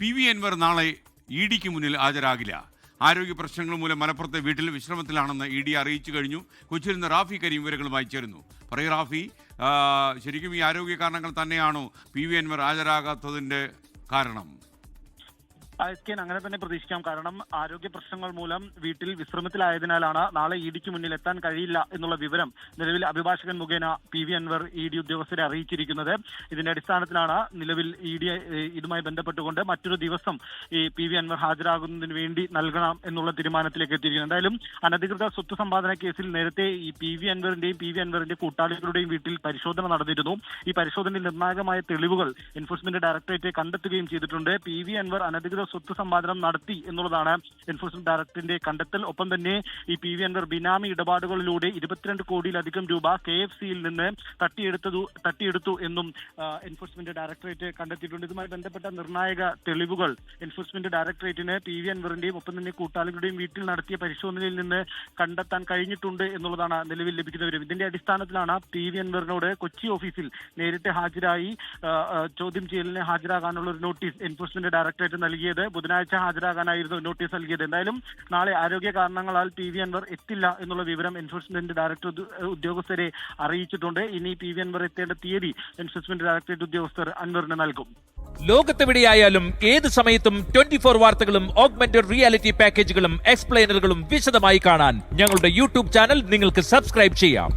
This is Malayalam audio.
PV അൻവർ നാളെ ED മുന്നിൽ ഹാജരാകില്ല. ആരോഗ്യ പ്രശ്നങ്ങൾ മൂലം മലപ്പുറത്തെ വീട്ടിൽ വിശ്രമത്തിലാണെന്ന് ED അറിയിച്ചു കഴിഞ്ഞു. കൊച്ചിയിൽ നിന്ന് റാഫി കരീം വിവരങ്ങളുമായി ചേരുന്നു. പറയൂ റാഫി, ശരിക്കും ഈ ആരോഗ്യ കാരണങ്ങൾ തന്നെയാണോ PV അൻവർ ഹാജരാകാത്തതിൻ്റെ കാരണം? അങ്ങനെ തന്നെ പ്രതീക്ഷിക്കാം. കാരണം ആരോഗ്യ പ്രശ്നങ്ങൾ മൂലം വീട്ടിൽ വിശ്രമത്തിലായതിനാലാണ് നാളെ ED മുന്നിൽ എത്താൻ കഴിയില്ല എന്നുള്ള വിവരം നിലവിൽ അഭിഭാഷകൻ മുഖേന PV അൻവർ ED ഉദ്യോഗസ്ഥരെ അറിയിച്ചിരിക്കുന്നത്. ഇതിന്റെ അടിസ്ഥാനത്തിലാണ് നിലവിൽ ED ഇതുമായി ബന്ധപ്പെട്ടുകൊണ്ട് മറ്റൊരു ദിവസം ഈ PV അൻവർ ഹാജരാകുന്നതിന് വേണ്ടി നൽകണം എന്നുള്ള തീരുമാനത്തിലേക്ക് എത്തിയിരിക്കുന്നത്. എന്തായാലും അനധികൃത സ്വത്ത് സമ്പാദന കേസിൽ നേരത്തെ ഈ PV അൻവറിന്റെ കൂട്ടാളികളുടെയും വീട്ടിൽ പരിശോധന നടന്നിരുന്നു. ഈ പരിശോധനയിൽ നിർണായകമായ തെളിവുകൾ എൻഫോഴ്സ്മെന്റ് ഡയറക്ടറേറ്റ് കണ്ടെത്തുകയും ചെയ്തിട്ടുണ്ട്. PV അൻവർ അനധികൃത സ്വത്ത് സമ്പാദനം നടത്തി എന്നുള്ളതാണ് എൻഫോഴ്സ്മെന്റ് ഡയറക്ടറിന്റെ കണ്ടെത്തൽ. ഒപ്പം തന്നെ ഈ PV അൻവർ ബിനാമി ഇടപാടുകളിലൂടെ 22 കോടിയിലധികം രൂപ KFCയിൽ നിന്ന് തട്ടിയെടുത്തു എന്നും എൻഫോഴ്സ്മെന്റ് ഡയറക്ടറേറ്റ് കണ്ടെത്തിയിട്ടുണ്ട്. ഇതുമായി ബന്ധപ്പെട്ട നിർണായക തെളിവുകൾ എൻഫോഴ്സ്മെന്റ് ഡയറക്ടറേറ്റിന് PV അൻവറിന്റെയും ഒപ്പം തന്നെ കൂട്ടാളികളുടെയും വീട്ടിൽ നടത്തിയ പരിശോധനയിൽ നിന്ന് കണ്ടെത്താൻ കഴിഞ്ഞിട്ടുണ്ട് എന്നുള്ളതാണ് നിലവിൽ ലഭിക്കുന്ന വിവരം. ഇതിന്റെ അടിസ്ഥാനത്തിലാണ് PV അൻവറിനോട് കൊച്ചി ഓഫീസിൽ നേരിട്ട് ഹാജരായി ചോദ്യം ചെയ്യലിന് ഹാജരാകാനുള്ള ഒരു നോട്ടീസ് എൻഫോഴ്സ്മെന്റ് ഡയറക്ടറേറ്റ് നൽകിയത്. ബുധനാഴ്ച ഹാജരാകാനായിരുന്നു നോട്ടീസ് നൽകിയത്. എന്തായാലും നാളെ ആരോഗ്യ കാരണങ്ങളാൽ PV അൻവർ എത്തില്ല എന്നുള്ള വിവരം എൻഫോഴ്സ്മെന്റ് ഡയറക്ടർ ഉദ്യോഗസ്ഥരെ അറിയിച്ചിട്ടുണ്ട്. ഇനി PV അൻവർ എത്തേണ്ട തീയതി എൻഫോഴ്സ്മെന്റ് ഡയറക്ടറേറ്റ് ഉദ്യോഗസ്ഥർ അൻവറിന് നൽകും. ലോകത്തെവിടെയായാലും ഏത് സമയത്തും 24 വാർത്തകളും ഓഗ്മെന്റഡ് റിയാലിറ്റി പാക്കേജുകളും എക്സ്പ്ലെയിനറുകളും വിശദമായി കാണാൻ ഞങ്ങളുടെ YouTube ചാനൽ നിങ്ങൾക്ക് സബ്സ്ക്രൈബ് ചെയ്യാം.